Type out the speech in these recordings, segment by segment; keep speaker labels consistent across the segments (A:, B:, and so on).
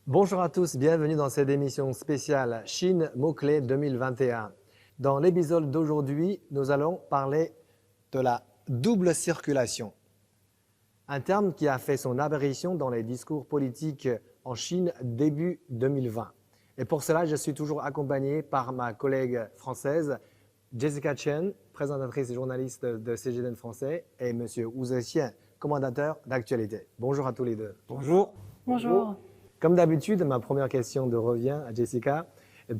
A: Bonjour à tous, bienvenue dans cette émission spéciale Chine mots-clés 2021. Dans l'épisode d'aujourd'hui, nous allons parler de la double circulation, un terme qui a fait son apparition dans les discours politiques en Chine début 2020. Et pour cela, je suis toujours accompagné par ma collègue française Jessica Chen, présentatrice et journaliste de CGTN français, et M. Wu Zexian, commandateur d'actualité. Bonjour à tous les deux.
B: Bonjour.
C: Bonjour.
A: Comme d'habitude, ma première question de revient à Jessica.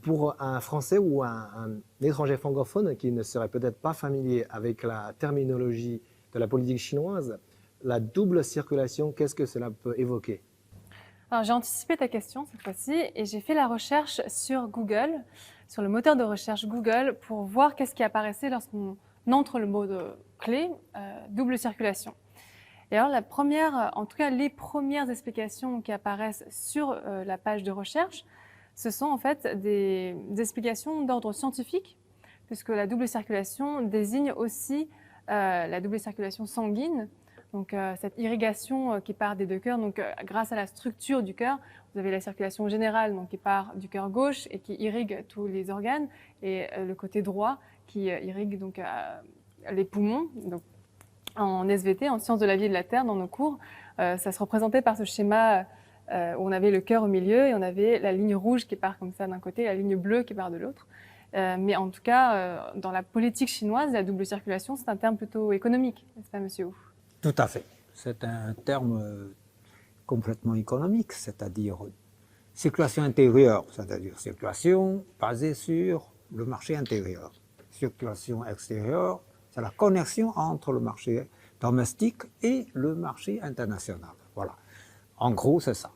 A: Pour un Français ou un étranger francophone qui ne serait peut-être pas familier avec la terminologie de la politique chinoise, la double circulation, qu'est-ce que cela peut évoquer?
C: Alors, j'ai anticipé ta question cette fois-ci et j'ai fait la recherche sur Google, sur le moteur de recherche Google, pour voir qu'est-ce qui apparaissait lorsqu'on entre le mot de clé double circulation. Et alors, en tout cas, les premières explications qui apparaissent sur la page de recherche, ce sont en fait des explications d'ordre scientifique, puisque la double circulation désigne aussi la double circulation sanguine. Donc, cette irrigation qui part des deux cœurs, donc grâce à la structure du cœur, vous avez la circulation générale donc, qui part du cœur gauche et qui irrigue tous les organes, et le côté droit qui irrigue donc, les poumons. Donc, en SVT, en sciences de la vie et de la terre, dans nos cours, ça se représentait par ce schéma où on avait le cœur au milieu et on avait la ligne rouge qui part comme ça d'un côté, la ligne bleue qui part de l'autre. Mais en tout cas, dans la politique chinoise, la double circulation, c'est un terme plutôt économique, n'est-ce pas, monsieur Wu?
B: Tout à fait. C'est un terme complètement économique, c'est-à-dire circulation intérieure, c'est-à-dire circulation basée sur le marché intérieur. Circulation extérieure, c'est la connexion entre le marché domestique et le marché international. Voilà. En gros, c'est ça.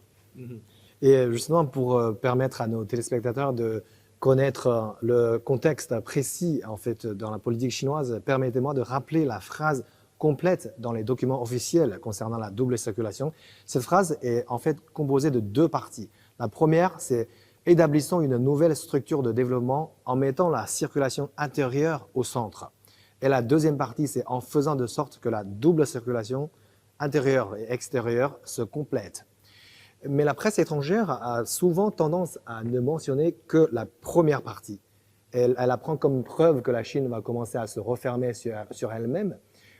A: Et justement, pour permettre à nos téléspectateurs de connaître le contexte précis en fait, dans la politique chinoise, permettez-moi de rappeler la phrase complète dans les documents officiels concernant la double circulation. Cette phrase est en fait composée de deux parties. La première, c'est « Établissons une nouvelle structure de développement en mettant la circulation intérieure au centre ». Et la deuxième partie, c'est « En faisant de sorte que la double circulation intérieure et extérieure se complète ». Mais la presse étrangère a souvent tendance à ne mentionner que la première partie. Elle apprend comme preuve que la Chine va commencer à se refermer sur elle-même.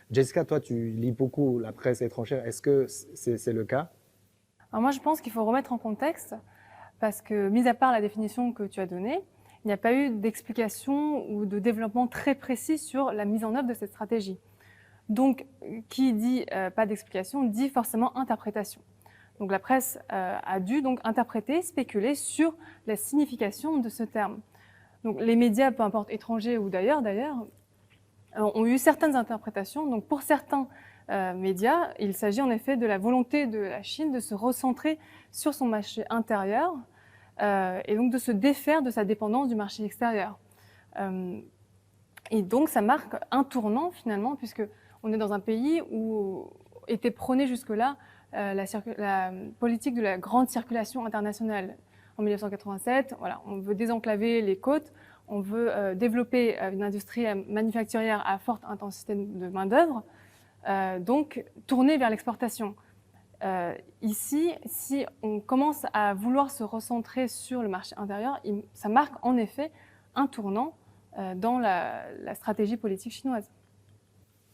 A: Jessica, toi, tu lis beaucoup la presse étrangère. Est-ce que c'est le cas?
C: Alors moi, je pense qu'il faut remettre en contexte, parce que, mis à part la définition que tu as donnée, il n'y a pas eu d'explication ou de développement très précis sur la mise en œuvre de cette stratégie. Donc, qui dit pas d'explication, dit forcément interprétation. Donc la presse a dû donc interpréter, spéculer sur la signification de ce terme. Donc les médias, peu importe étrangers ou d'ailleurs, ont eu certaines interprétations. Donc pour certains médias, il s'agit en effet de la volonté de la Chine de se recentrer sur son marché intérieur et donc de se défaire de sa dépendance du marché extérieur. Et donc ça marque un tournant finalement, puisque on est dans un pays où était prônée jusque-là la politique de la grande circulation internationale. En 1987, voilà, on veut désenclaver les côtes, on veut développer une industrie manufacturière à forte intensité de main-d'œuvre, donc tourner vers l'exportation. Ici, si on commence à vouloir se recentrer sur le marché intérieur, ça marque en effet un tournant dans la stratégie politique chinoise.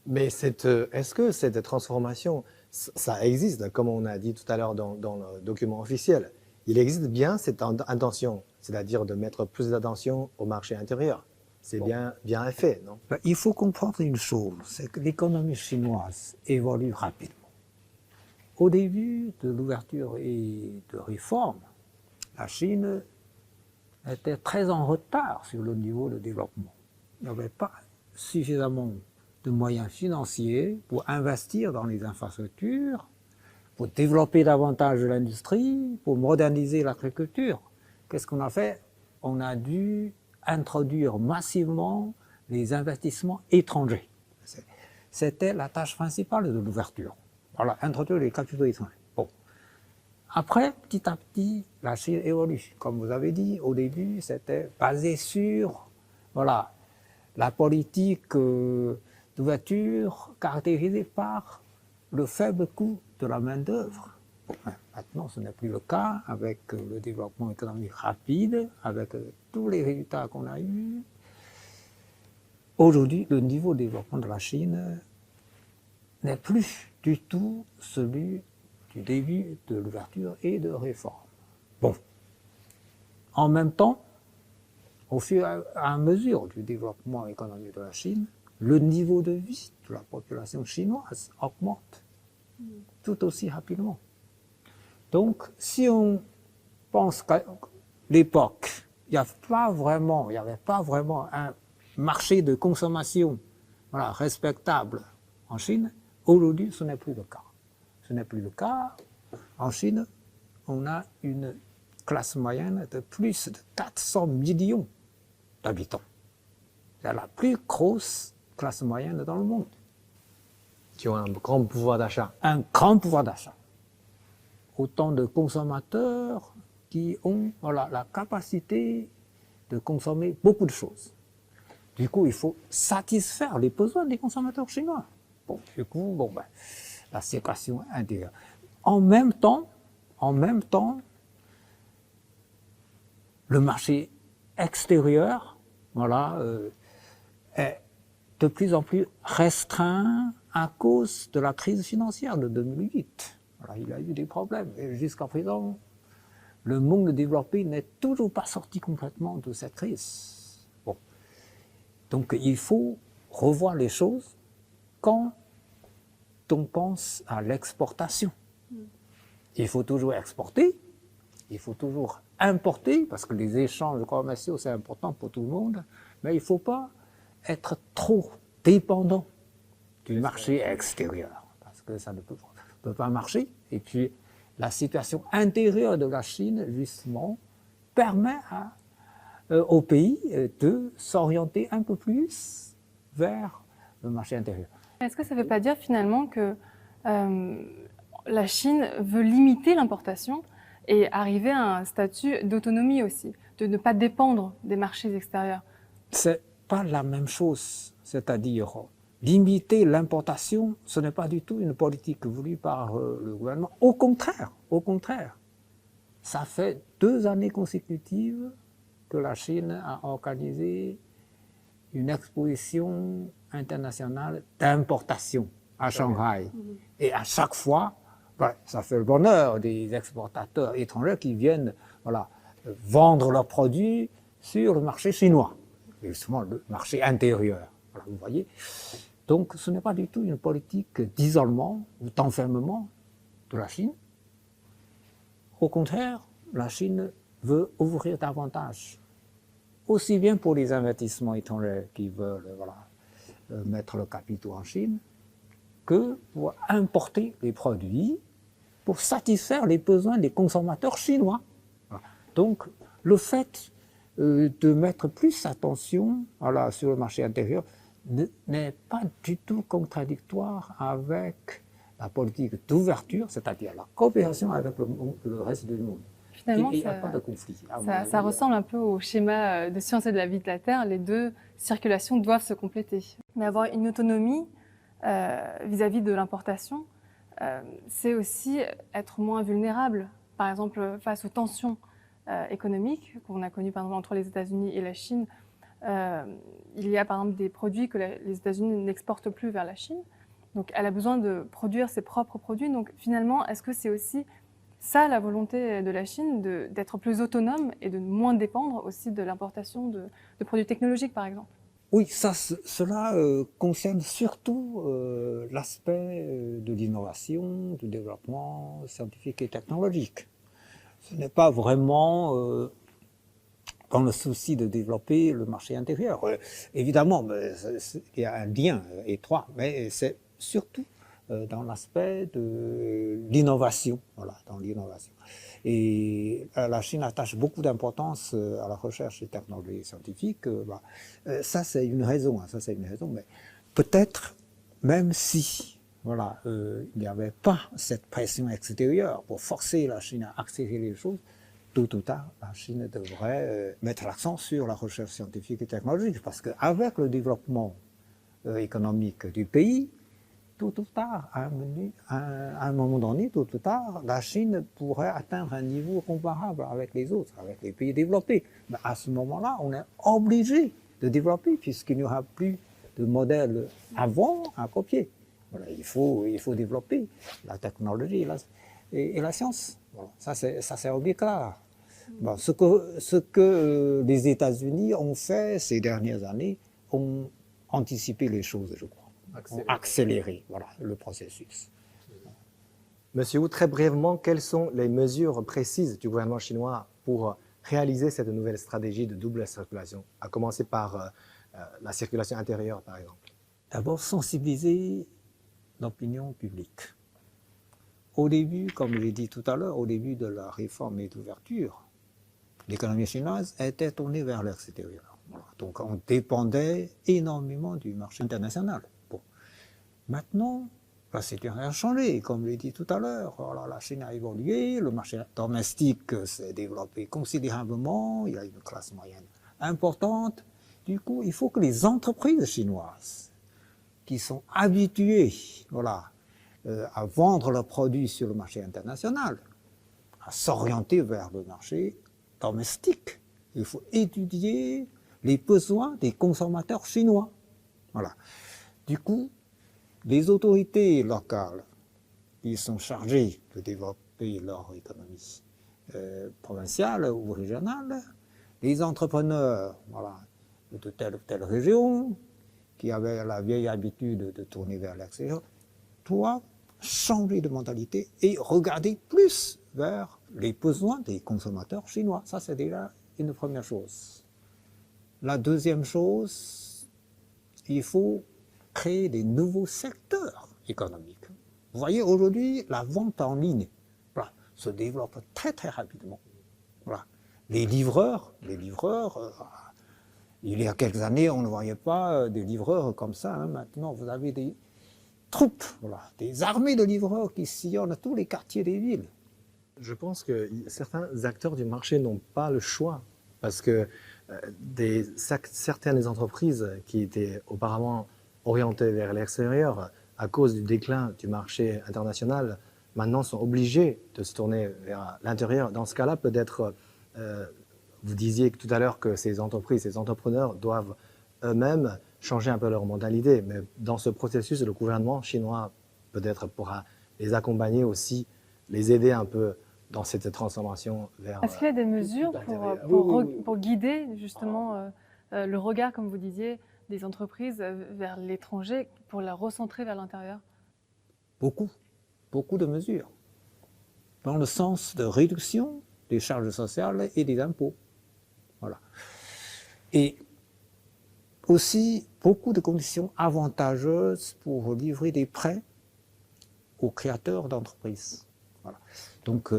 A: Mais est-ce que cette transformation, ça existe, comme on a dit tout à l'heure dans le document officiel? Il existe bien cette intention, c'est-à-dire de mettre plus d'attention au marché intérieur. C'est bien un fait, non?
B: Il faut comprendre une chose, c'est que l'économie chinoise évolue rapidement. Au début de l'ouverture et de réforme, la Chine était très en retard sur le niveau de développement. Il n'y avait pas suffisamment de moyens financiers pour investir dans les infrastructures, pour développer davantage l'industrie, pour moderniser l'agriculture. Qu'est-ce qu'on a fait? On a dû introduire massivement les investissements étrangers. C'était la tâche principale de l'ouverture. Voilà, introduire les capitaux étrangers. Bon. Après, petit à petit, la Chine évolue. Comme vous avez dit, au début, c'était basé sur voilà, la politique d'ouverture caractérisée par le faible coût de la main-d'œuvre. Maintenant, ce n'est plus le cas avec le développement économique rapide, avec tous les résultats qu'on a eus. Aujourd'hui, le niveau de développement de la Chine n'est plus du tout celui du début de l'ouverture et de réforme. Bon. En même temps, au fur et à mesure du développement économique de la Chine, le niveau de vie de la population chinoise augmente tout aussi rapidement. Donc, si on pense qu'à l'époque, il n'y avait pas vraiment un marché de consommation respectable en Chine, aujourd'hui, ce n'est plus le cas. Ce n'est plus le cas. En Chine, on a une classe moyenne de plus de 400 millions d'habitants. C'est la plus grosse classe moyenne dans le monde.
A: Qui ont un grand pouvoir d'achat.
B: Un grand pouvoir d'achat. Autant de consommateurs qui ont la capacité de consommer beaucoup de choses. Du coup, il faut satisfaire les besoins des consommateurs chinois. Bon, du coup, la situation intérieure. En même temps, le marché extérieur, est de plus en plus restreint à cause de la crise financière de 2008. Il y a eu des problèmes. Et jusqu'à présent, le monde développé n'est toujours pas sorti complètement de cette crise. Bon. Donc il faut revoir les choses quand on pense à l'exportation. Il faut toujours exporter, il faut toujours importer, parce que les échanges commerciaux, c'est important pour tout le monde, mais il ne faut pas être trop dépendant du marché extérieur, parce que ça ne peut pas marcher. Et puis, la situation intérieure de la Chine, justement, permet au pays de s'orienter un peu plus vers le marché intérieur.
C: Est-ce que ça ne veut pas dire finalement que la Chine veut limiter l'importation et arriver à un statut d'autonomie aussi, de ne pas dépendre des marchés extérieurs?
B: C'est pas la même chose, c'est-à-dire limiter l'importation, ce n'est pas du tout une politique voulue par le gouvernement. Au contraire, ça fait 2 années consécutives que la Chine a organisé une exposition internationale d'importation à Shanghai. Et à chaque fois, ça fait le bonheur des exportateurs étrangers qui viennent vendre leurs produits sur le marché chinois, et justement le marché intérieur. Vous voyez. Donc ce n'est pas du tout une politique d'isolement ou d'enfermement de la Chine. Au contraire, la Chine veut ouvrir davantage, aussi bien pour les investissements étrangers qui veulent mettre le capital en Chine, que pour importer les produits pour satisfaire les besoins des consommateurs chinois. Donc le fait de mettre plus attention sur le marché intérieur n'est pas du tout contradictoire avec la politique d'ouverture, c'est-à-dire la coopération avec le reste du monde.
C: Finalement,
B: il n'y a pas de conflit.
C: Ça ressemble un peu au schéma de Sciences et de la vie de la Terre. Les deux circulations doivent se compléter. Mais avoir une autonomie vis-à-vis de l'importation, c'est aussi être moins vulnérable. Par exemple, face aux tensions économiques qu'on a connues par exemple, entre les États-Unis et la Chine, il y a par exemple des produits que les États-Unis n'exportent plus vers la Chine. Donc elle a besoin de produire ses propres produits. Donc finalement, est-ce que c'est aussi ça la volonté de la Chine, d'être plus autonome et de moins dépendre aussi de l'importation de produits technologiques par exemple?
B: Oui, cela concerne surtout l'aspect de l'innovation, du développement scientifique et technologique. Ce n'est pas vraiment dans le souci de développer le marché intérieur. Évidemment, il y a un lien étroit, mais c'est surtout dans l'aspect de l'innovation. Dans l'innovation. Et la Chine attache beaucoup d'importance à la recherche et technologie scientifique. Ça, c'est une raison. Mais peut-être, même si il n'y avait pas cette pression extérieure pour forcer la Chine à accélérer les choses, tôt ou tard, la Chine devrait mettre l'accent sur la recherche scientifique et technologique. Parce qu'avec le développement économique du pays, tôt ou tard, à un moment donné, tôt ou tard, la Chine pourrait atteindre un niveau comparable avec les autres, avec les pays développés. Mais à ce moment-là, on est obligé de développer puisqu'il n'y aura plus de modèle avant à copier. Voilà, il faut développer la technologie et la science. Voilà, ça c'est obligatoire. Bon, ce que les États-Unis ont fait ces dernières années, ont anticipé les choses, je crois. Ont accéléré voilà, le processus.
A: Monsieur Wu, très brièvement, quelles sont les mesures précises du gouvernement chinois pour réaliser cette nouvelle stratégie de double circulation, à commencer par la circulation intérieure, par exemple?
B: D'abord, sensibiliser l'opinion publique. Au début, comme je l'ai dit tout à l'heure, au début de la réforme et d'ouverture, l'économie chinoise était tournée vers l'extérieur. Voilà. Donc on dépendait énormément du marché international. Bon. Maintenant, la situation a changé, comme je l'ai dit tout à l'heure. Alors, la Chine a évolué, le marché domestique s'est développé considérablement, il y a une classe moyenne importante. Du coup, il faut que les entreprises chinoises qui sont habituées voilà, à vendre leurs produits sur le marché international, à s'orienter vers le marché domestique. Il faut étudier les besoins des consommateurs chinois. Voilà. Du coup, les autorités locales qui sont chargées de développer leur économie provinciale ou régionale, les entrepreneurs voilà, de telle ou telle région qui avaient la vieille habitude de tourner vers l'extérieur, doivent changer de mentalité et regarder plus vers les besoins des consommateurs chinois. Ça, c'est déjà une première chose. La deuxième chose, il faut créer des nouveaux secteurs économiques. Vous voyez, aujourd'hui, la vente en ligne voilà, se développe très très rapidement. Voilà. Les livreurs, il y a quelques années, on ne voyait pas des livreurs comme ça. Hein. Maintenant, vous avez des troupes, voilà, des armées de livreurs qui sillonnent tous les quartiers des villes.
A: Je pense que certains acteurs du marché n'ont pas le choix parce que certaines entreprises qui étaient auparavant orientées vers l'extérieur à cause du déclin du marché international, maintenant sont obligées de se tourner vers l'intérieur. Dans ce cas-là, peut-être, vous disiez tout à l'heure que ces entreprises, ces entrepreneurs doivent eux-mêmes changer un peu leur mentalité. Mais dans ce processus, le gouvernement chinois peut-être pourra les accompagner aussi, les aider un peu dans cette transformation vers
C: Est-ce qu'il y a des mesures pour guider justement le regard, comme vous disiez, des entreprises vers l'étranger, pour la recentrer vers l'intérieur?
B: Beaucoup de mesures, dans le sens de réduction des charges sociales et des impôts. Voilà. Et aussi beaucoup de conditions avantageuses pour livrer des prêts aux créateurs d'entreprises. Voilà. Donc,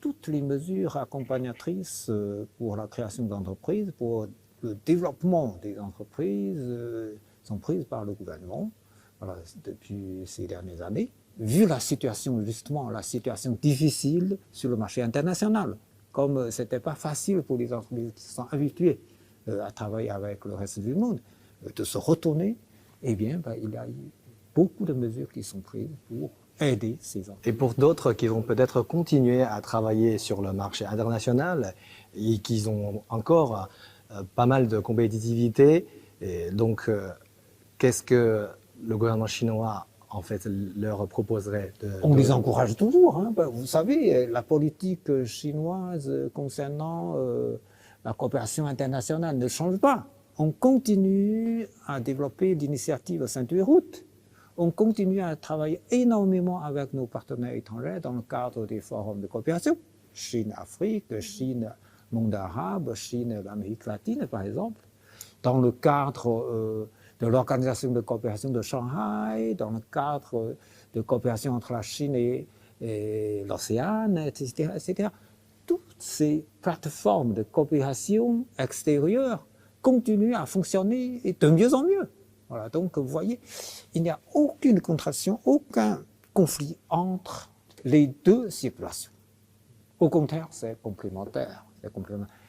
B: toutes les mesures accompagnatrices pour la création d'entreprises, pour le développement des entreprises, sont prises par le gouvernement voilà, depuis ces dernières années, vu la situation, justement, la situation difficile sur le marché international. Comme ce n'était pas facile pour les entreprises qui sont habituées à travailler avec le reste du monde, de se retourner, eh bien, il y a eu beaucoup de mesures qui sont prises pour aider ces entreprises.
A: Et pour d'autres qui vont peut-être continuer à travailler sur le marché international et qui ont encore pas mal de compétitivité, et donc qu'est-ce que le gouvernement chinois en fait leur proposerait
B: On les encourage toujours. Hein. Vous savez, la politique chinoise concernant la coopération internationale ne change pas. On continue à développer l'initiative Ceinture Route. On continue à travailler énormément avec nos partenaires étrangers dans le cadre des forums de coopération. Chine-Afrique, Chine-Monde arabe, Chine-Amérique latine, par exemple. Dans le cadre de l'Organisation de coopération de Shanghai, dans le cadre de coopération entre la Chine et l'Océan, etc., etc. Toutes ces plateformes de coopération extérieure continuent à fonctionner et de mieux en mieux. Voilà, donc vous voyez, il n'y a aucune contradiction, aucun conflit entre les deux circulations. Au contraire, c'est complémentaire,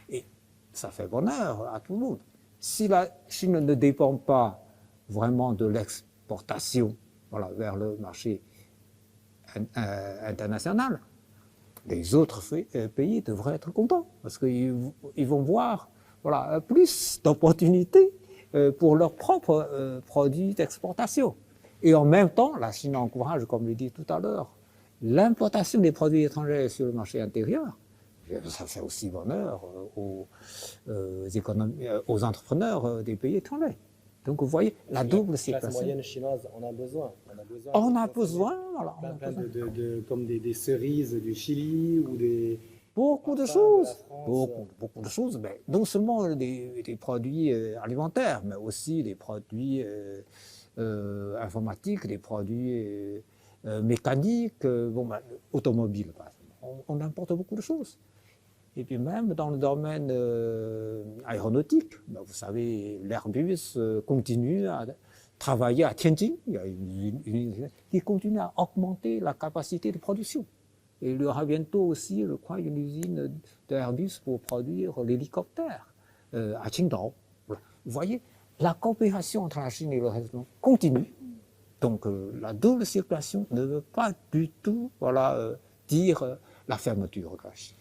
B: et ça fait bonheur à tout le monde. Si la Chine ne dépend pas vraiment de l'exportation voilà, vers le marché international, les autres pays devraient être contents parce qu'ils vont voir voilà, plus d'opportunités pour leurs propres produits d'exportation. Et en même temps, la Chine encourage, comme je l'ai dit tout à l'heure, l'importation des produits étrangers sur le marché intérieur. Ça fait aussi bonheur aux entrepreneurs des pays étrangers. Donc vous voyez, la double circulation.
A: La classe moyenne chinoise en a besoin.
B: On a besoin, voilà.
A: Comme des cerises du Chili ou des...
B: Beaucoup de choses, beaucoup de choses, mais non seulement des produits alimentaires, mais aussi des produits informatiques, des produits mécaniques, automobiles. On importe beaucoup de choses. Et puis même dans le domaine aéronautique, vous savez, l'Airbus continue à travailler à Tianjin, il y a une usine qui continue à augmenter la capacité de production. Et il y aura bientôt aussi, je crois, une usine d'Airbus pour produire l'hélicoptère à Qingdao. Voilà. Vous voyez, la coopération entre la Chine et le reste du monde continue. Donc la double circulation ne veut pas du tout dire la fermeture de la Chine.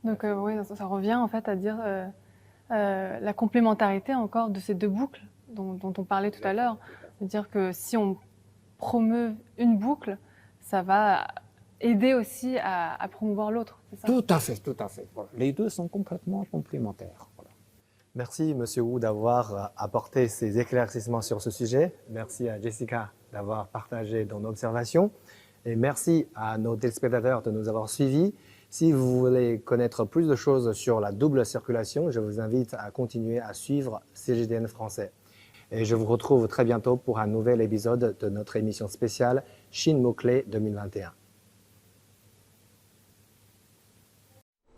C: Donc oui, ça revient en fait à dire la complémentarité encore de ces deux boucles dont on parlait tout à l'heure. C'est-à-dire que si on promeut une boucle, ça va aider aussi à promouvoir l'autre, c'est ça?
B: Tout à fait, tout à fait. Voilà. Les deux sont complètement complémentaires. Voilà.
A: Merci, Monsieur Wu, d'avoir apporté ces éclaircissements sur ce sujet. Merci à Jessica d'avoir partagé ton observation. Et merci à nos téléspectateurs de nous avoir suivis. Si vous voulez connaître plus de choses sur la double circulation, je vous invite à continuer à suivre CGTN français. Et je vous retrouve très bientôt pour un nouvel épisode de notre émission spéciale Chine Mots-Clés 2021.